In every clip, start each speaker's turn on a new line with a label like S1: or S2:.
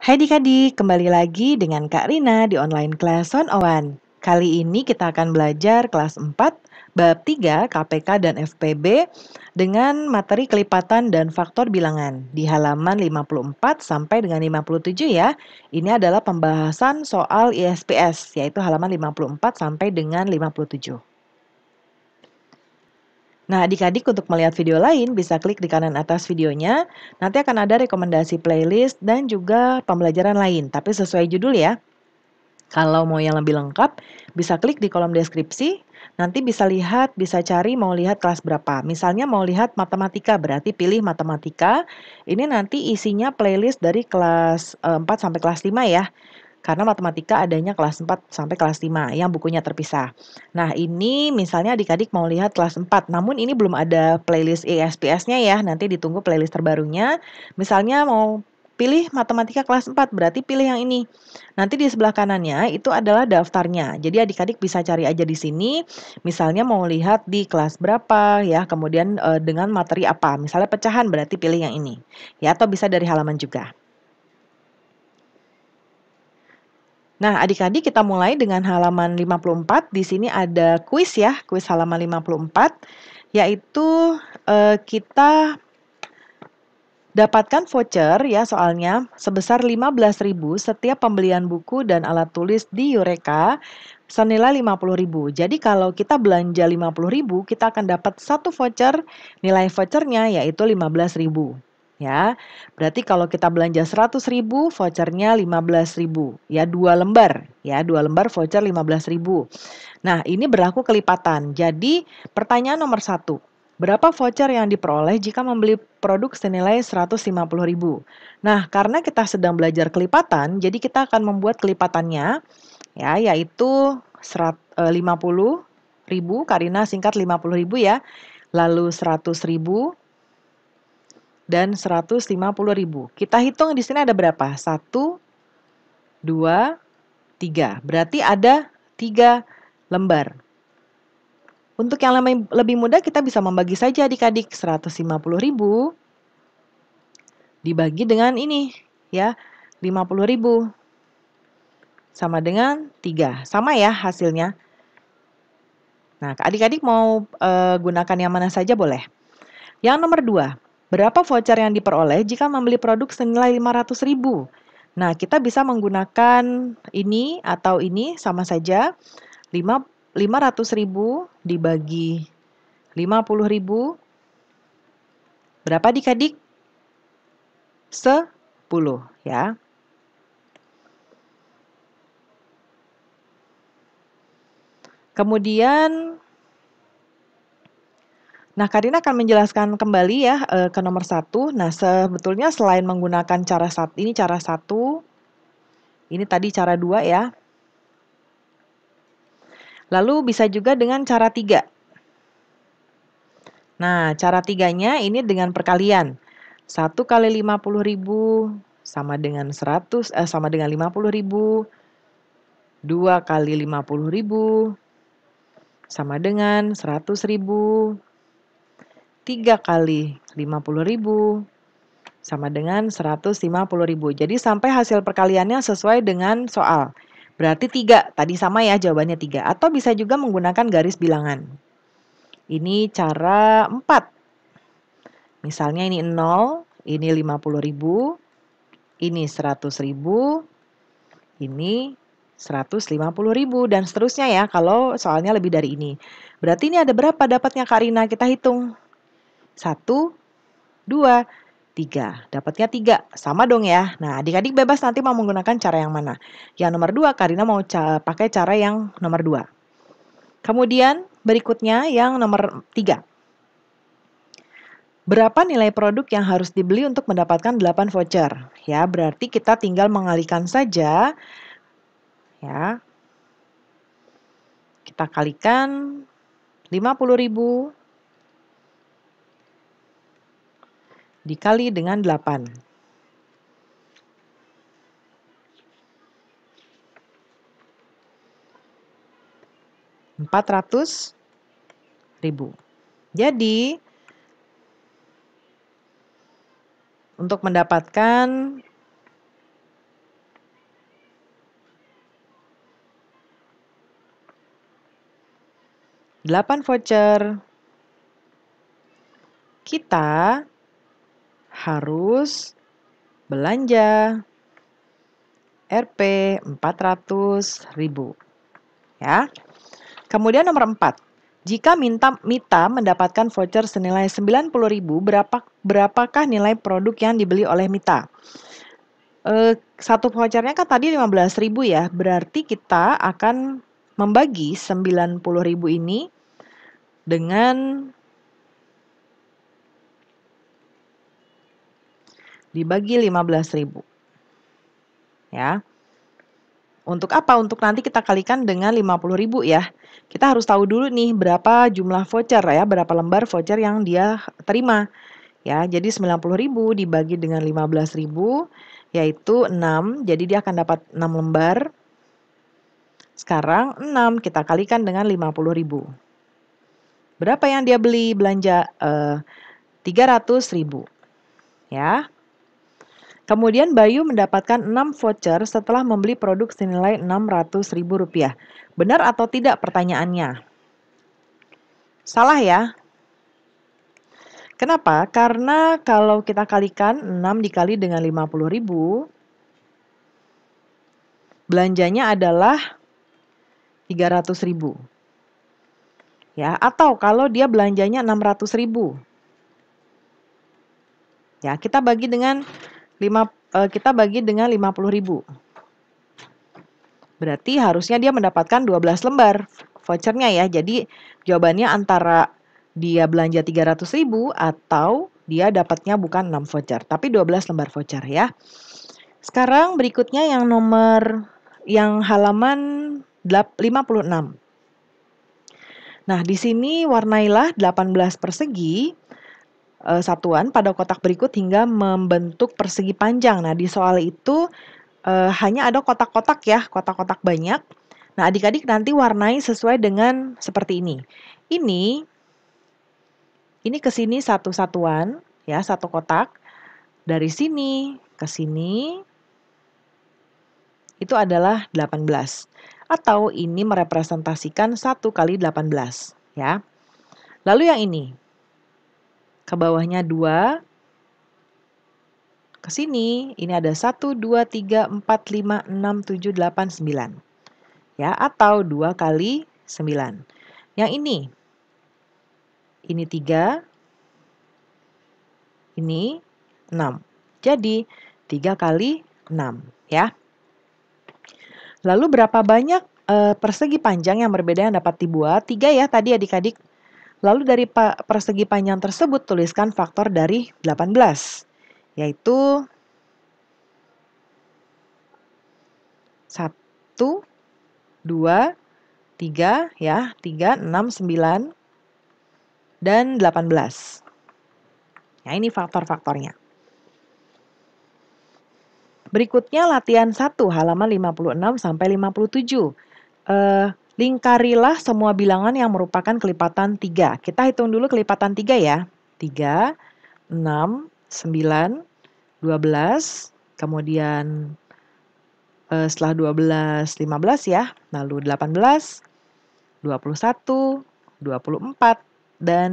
S1: Hai adik-adik, kembali lagi dengan Kak Rina di online class 101. Kali ini kita akan belajar kelas 4, bab 3 KPK dan FPB dengan materi kelipatan dan faktor bilangan di halaman 54 sampai dengan 57 ya. Ini adalah pembahasan soal ISPS, yaitu halaman 54 sampai dengan 57. Nah, adik-adik untuk melihat video lain bisa klik di kanan atas videonya. Nanti akan ada rekomendasi playlist dan juga pembelajaran lain, tapi sesuai judul ya. Kalau mau yang lebih lengkap, bisa klik di kolom deskripsi. Nanti bisa lihat, bisa cari mau lihat kelas berapa. Misalnya mau lihat matematika, berarti pilih matematika. Ini nanti isinya playlist dari kelas 4 sampai kelas 5 ya. Karena matematika adanya kelas 4 sampai kelas 5 yang bukunya terpisah. Nah, ini misalnya adik-adik mau lihat kelas 4, namun ini belum ada playlist ESPS-nya ya, nanti ditunggu playlist terbarunya. Misalnya mau pilih matematika kelas 4, berarti pilih yang ini. Nanti di sebelah kanannya itu adalah daftarnya. Jadi adik-adik bisa cari aja di sini, misalnya mau lihat di kelas berapa ya, kemudian dengan materi apa. Misalnya pecahan berarti pilih yang ini. Ya, atau bisa dari halaman juga. Nah, adik-adik kita mulai dengan halaman 54. Di sini ada kuis ya, kuis halaman 54, yaitu kita dapatkan voucher ya soalnya sebesar 15.000 setiap pembelian buku dan alat tulis di Eureka senilai 50.000. Jadi kalau kita belanja 50.000, kita akan dapat satu voucher, nilai vouchernya yaitu 15.000. Ya, berarti kalau kita belanja 100.000, vouchernya 15.000. Ya, 2 lembar. Ya, 2 lembar voucher 15.000. Nah, ini berlaku kelipatan. Jadi, pertanyaan nomor 1. Berapa voucher yang diperoleh jika membeli produk senilai 150.000? Nah, karena kita sedang belajar kelipatan, jadi kita akan membuat kelipatannya, ya, yaitu 50.000, Karina singkat 50.000 ya, lalu 100.000, dan 150.000. Kita hitung di sini ada berapa? 1, 2, 3. Berarti ada 3 lembar. Untuk yang lebih mudah kita bisa membagi saja adik-adik. 150.000 dibagi dengan ini ya, 50.000 sama dengan 3. Sama ya hasilnya. Nah, adik-adik mau gunakan yang mana saja boleh. Yang nomor 2. Berapa voucher yang diperoleh jika membeli produk senilai 500.000? Nah, kita bisa menggunakan ini atau ini sama saja. 500.000 dibagi 50.000. Berapa adik-adik? 10 ya. Kemudian, nah Karina akan menjelaskan kembali ya ke nomor 1. Nah, sebetulnya selain menggunakan cara ini cara 1, ini tadi cara 2 ya. Lalu bisa juga dengan cara 3. Nah, cara 3-nya ini dengan perkalian. 1 kali 50.000 sama dengan 50.000. 2 kali 50.000 sama dengan 100.000. 3 kali 50.000 sama dengan 150.000. Jadi sampai hasil perkaliannya sesuai dengan soal. Berarti 3, tadi sama ya jawabannya 3. Atau bisa juga menggunakan garis bilangan. Ini cara 4. Misalnya ini 0, ini 50.000, ini 100.000, ini 150.000 dan seterusnya ya kalau soalnya lebih dari ini. Berarti ini ada berapa dapatnya Karina? Kita hitung. 1, 2, 3. Dapatnya 3. Sama dong ya. Nah, adik-adik bebas nanti mau menggunakan cara yang mana. Yang nomor 2, Karina mau pakai cara yang nomor 2. Kemudian berikutnya yang nomor 3. Berapa nilai produk yang harus dibeli untuk mendapatkan 8 voucher? Ya, berarti kita tinggal mengalihkan saja. Ya. Kita kalikan 50.000 dikali dengan 8. 400.000. Jadi, untuk mendapatkan 8 voucher. Kita harus belanja Rp 400.000. Ya. Kemudian nomor 4. Jika Mita mendapatkan voucher senilai 90.000, berapakah nilai produk yang dibeli oleh Mita? Satu vouchernya kan tadi 15.000 ya, berarti kita akan membagi 90.000 ini dengan dibagi 15.000. Ya. Untuk apa? Untuk nanti kita kalikan dengan 50.000 ya. Kita harus tahu dulu nih berapa jumlah voucher ya, berapa lembar voucher yang dia terima. Ya, jadi 90.000 dibagi dengan 15.000 yaitu 6. Jadi dia akan dapat 6 lembar. Sekarang 6 kita kalikan dengan 50.000. Berapa yang dia beli belanja? 300.000. Ya. Kemudian Bayu mendapatkan 6 voucher setelah membeli produk senilai Rp600.000. Benar atau tidak pertanyaannya? Salah ya. Kenapa? Karena kalau kita kalikan 6 dikali dengan 50.000, belanjanya adalah 300.000. Ya, atau kalau dia belanjanya 600.000. Ya, kita bagi dengan 50.000. Berarti harusnya dia mendapatkan 12 lembar vouchernya ya. Jadi jawabannya antara dia belanja 300.000 atau dia dapatnya bukan 6 voucher, tapi 12 lembar voucher ya. Sekarang berikutnya yang halaman 56. Nah, di sini warnailah 18 persegi satuan pada kotak berikut hingga membentuk persegi panjang. Nah, di soal itu hanya ada kotak-kotak ya, kotak-kotak banyak. Nah, adik-adik nanti warnai sesuai dengan seperti ini. Ini ke sini satu satuan, ya, satu kotak. Dari sini ke sini itu adalah 18. Atau ini merepresentasikan 1 kali 18, ya. Lalu yang ini, ke bawahnya 2, ke sini, ini ada 1, 2, 3, 4, 5, 6, 7, 8, 9. Ya, atau 2 kali 9. Yang ini 3, ini 6. Jadi 3 kali 6 ya. Lalu berapa banyak persegi panjang yang berbeda yang dapat dibuat? 3 ya tadi adik-adik. Lalu dari persegi panjang tersebut tuliskan faktor dari 18. Yaitu 1, 2, 3 ya, 3, 6, 9, dan 18. Nah, ini faktor-faktornya. Berikutnya latihan 1 halaman 56 sampai 57. Lingkarilah semua bilangan yang merupakan kelipatan 3. Kita hitung dulu kelipatan 3 ya. 3, 6, 9, 12, kemudian setelah 12, 15 ya. Lalu 18, 21, 24, dan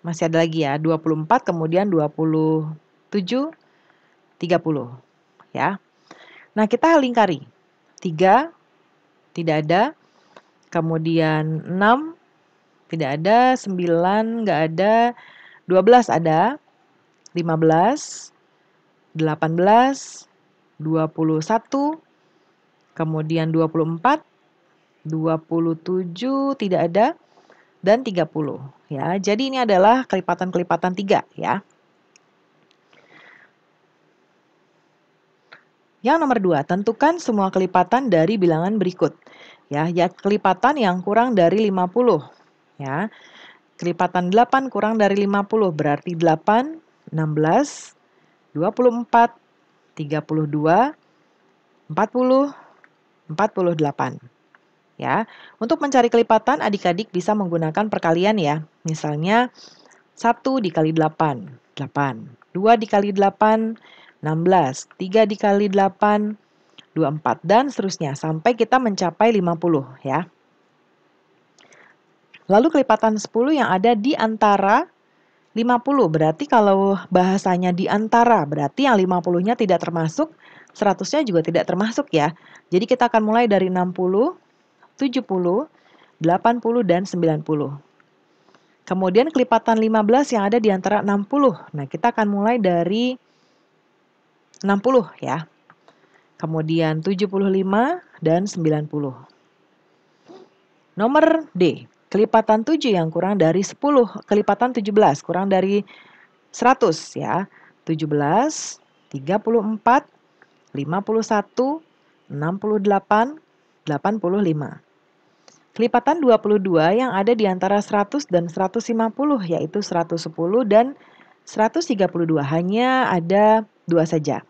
S1: masih ada lagi ya, 24, kemudian 27, 30. Ya. Nah, kita lingkari. 3 tidak ada, kemudian 6 tidak ada, 9 nggak ada, 12 ada, 15, 18, 21, kemudian 24, 27 tidak ada, dan 30. Ya, jadi ini adalah kelipatan-kelipatan 3 ya. Yang nomor 2, tentukan semua kelipatan dari bilangan berikut. Ya, kelipatan yang kurang dari 50. Ya. Kelipatan 8 kurang dari 50 berarti 8, 16, 24, 32, 40, 48. Ya. Untuk mencari kelipatan adik-adik bisa menggunakan perkalian ya. Misalnya 1 dikali 8, 8. 2 dikali 8, 16, 3 dikali 8, 24, dan seterusnya sampai kita mencapai 50 ya. Lalu kelipatan 10 yang ada di antara 50. Berarti kalau bahasanya di antara, berarti yang 50-nya tidak termasuk, 100-nya juga tidak termasuk ya. Jadi kita akan mulai dari 60, 70, 80, dan 90. Kemudian kelipatan 15 yang ada di antara 60. Nah, kita akan mulai dari 60 ya. Kemudian 75 dan 90. Nomor D, kelipatan 7 yang kurang dari 10, kelipatan 17 kurang dari 100 ya. 17, 34, 51, 68, 85. Kelipatan 22 yang ada di antara 100 dan 150 yaitu 110 dan 132. Hanya ada 2 saja.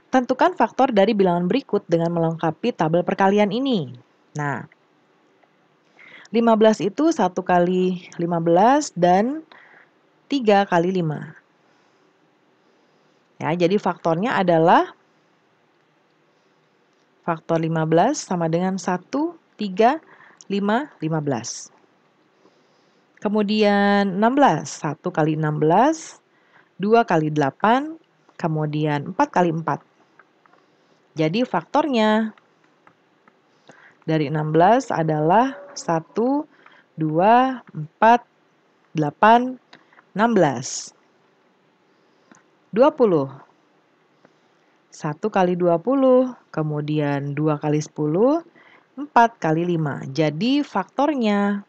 S1: Tentukan faktor dari bilangan berikut dengan melengkapi tabel perkalian ini. Nah, 15 itu 1 kali 15 dan 3 kali 5. Ya, jadi faktornya adalah faktor 15 sama dengan 1, 3, 5, 15. Kemudian 16, 1 kali 16, 2 kali 8, kemudian 4 kali 4. Jadi faktornya dari 16 adalah 1, 2, 4, 8, 16. 20. 1 kali 20, kemudian 2 kali 10, 4 kali 5. Jadi faktornya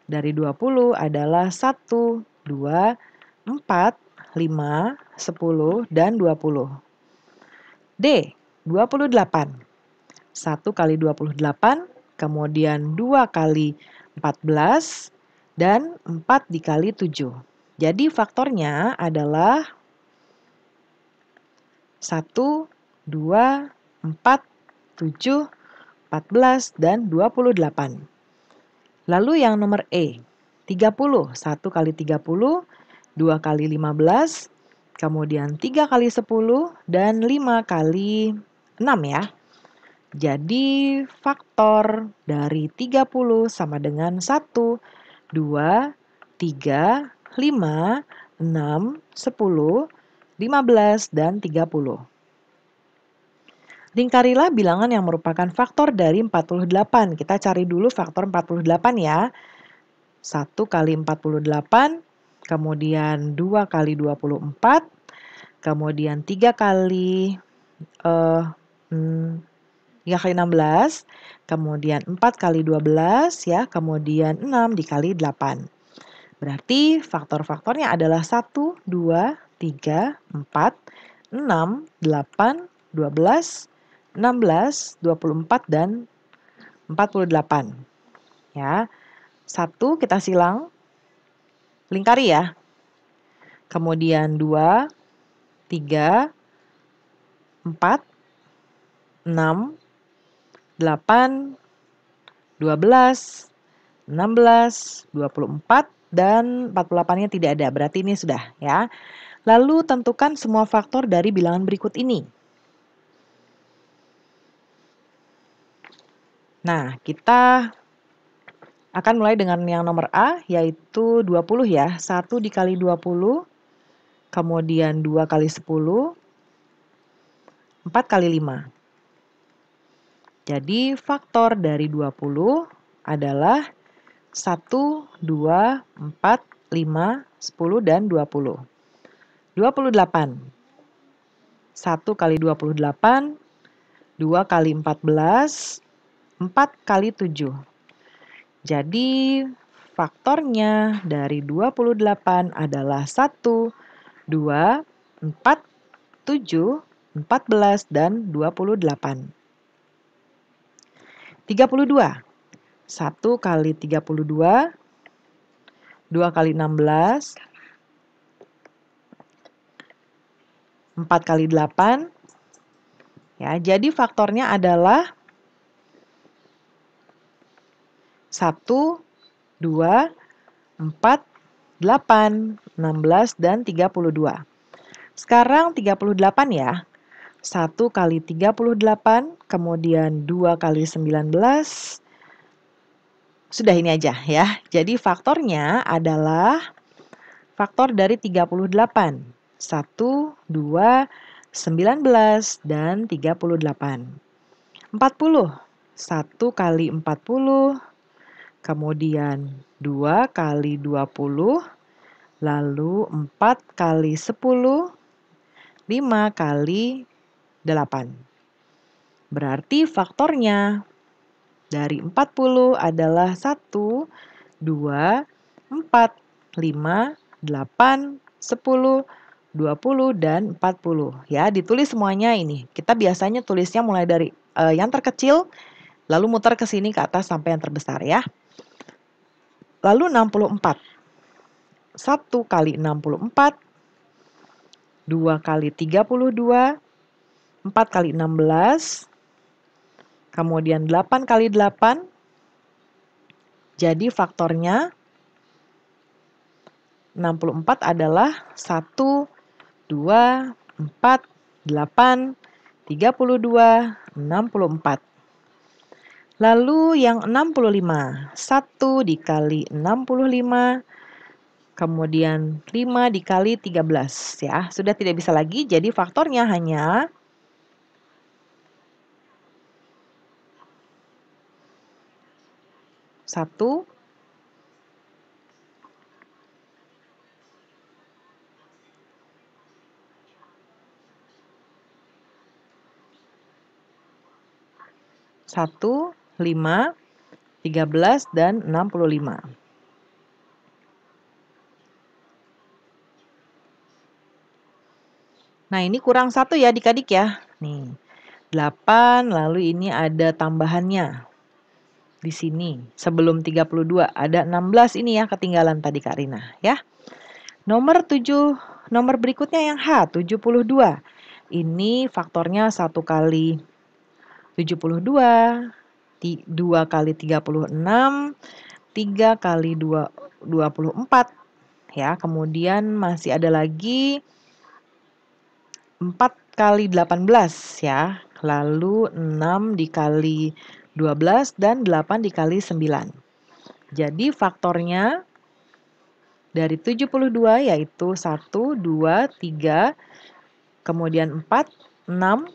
S1: dari 20 adalah 1, 2, 4, 5, 10, dan 20. D, 28. 1 kali 28, kemudian 2 kali 14, dan 4 dikali 7. Jadi faktornya adalah 1, 2, 4, 7, 14, dan 28. Lalu yang nomor E, 30. 1 kali 30, 2 kali 15, kemudian 3 kali 10, dan 5 kali 6 ya. Jadi faktor dari 30 sama dengan 1, 2, 3, 5, 6, 10, 15, dan 30. Lingkarilah bilangan yang merupakan faktor dari 48. Kita cari dulu faktor 48 ya. 1 kali 48, kemudian 2 kali 24, kemudian 3 kali 16, kemudian 4 kali 12 ya, kemudian 6 dikali 8. Berarti faktor-faktornya adalah 1, 2, 3, 4, 6, 8, 12, 16, 24, dan 48. Ya. 1 kita silang, lingkari ya. Kemudian 2, 3, 4, 6, 8, 12, 16, 24, dan 48-nya tidak ada. Berarti ini sudah ya. Lalu tentukan semua faktor dari bilangan berikut ini. Nah, kita akan mulai dengan yang nomor A, yaitu 20 ya. 1 dikali 20, kemudian 2 kali 10, 4 kali 5. Jadi faktor dari 20 adalah 1, 2, 4, 5, 10, dan 20. 28. 1 kali 28, 2 kali 14, 4 kali 7. Jadi faktornya dari 28 adalah 1, 2, 4, 7, 14, dan 28. 32. 1 kali 32, 2 kali 16, 4 kali 8. Ya, jadi faktornya adalah 1, 2, 4, 8, 16, dan 32. Sekarang 38 ya. 1 kali 38, kemudian 2 kali 19, Sudah ini aja ya. Jadi faktornya adalah faktor dari 38. 1, 2, 19, dan 38. 40. 1 kali 40, kemudian 2 kali 20, lalu 4 kali 10, 5 kali 8. Berarti faktornya dari 40 adalah 1, 2, 4, 5, 8, 10, 20, dan 40. Ya, ditulis semuanya ini. Kita biasanya tulisnya mulai dari yang terkecil, lalu muter ke sini ke atas sampai yang terbesar ya. Lalu 64. 1 kali 64, 2 kali 32, 4 kali 16, kemudian 8 kali 8, jadi faktornya 64 adalah 1, 2, 4, 8, 32, 64. Lalu yang 65, 1 dikali 65, kemudian 5 dikali 13 ya. Sudah tidak bisa lagi, jadi faktornya hanya 1, 1, 5, 13, dan 65. Nah, ini kurang 1 ya adik-adik ya. Nih, 8, lalu ini ada tambahannya. Di sini, sebelum 32, ada 16 ini ya ketinggalan tadi Kak Rina ya. Nomor berikutnya yang H, 72. Ini faktornya 1 kali 72, 2 kali 36, 3 kali 24 ya. Kemudian masih ada lagi 4 kali 18 ya. Lalu 6 dikali 12 dan 8 dikali 9. Jadi faktornya dari 72 yaitu 1, 2, 3, kemudian 4, 6,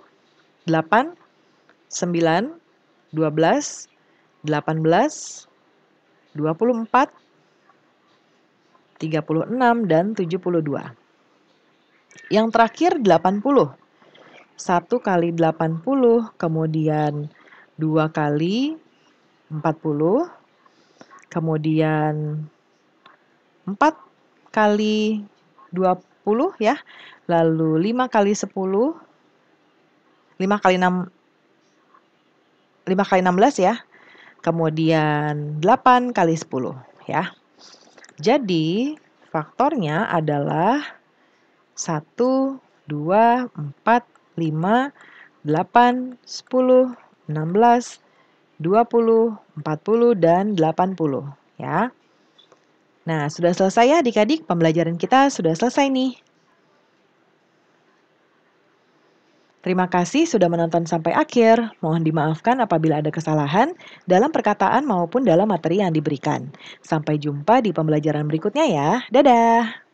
S1: 8, 9, 12, 18, 24, 36, dan 72. Yang terakhir 80. 1 kali 80, kemudian 2 kali 40, kemudian 4 kali 20 ya, lalu 5 kali 10, 5 kali 6, 5 kali 16 ya, kemudian 8 kali 10 ya. Jadi faktornya adalah 1, 2, 4, 5, 8, 10, 16, 20, 40, dan 80 ya. Nah, sudah selesai ya adik-adik, pembelajaran kita sudah selesai nih. Terima kasih sudah menonton sampai akhir. Mohon dimaafkan apabila ada kesalahan dalam perkataan maupun dalam materi yang diberikan. Sampai jumpa di pembelajaran berikutnya ya. Dadah!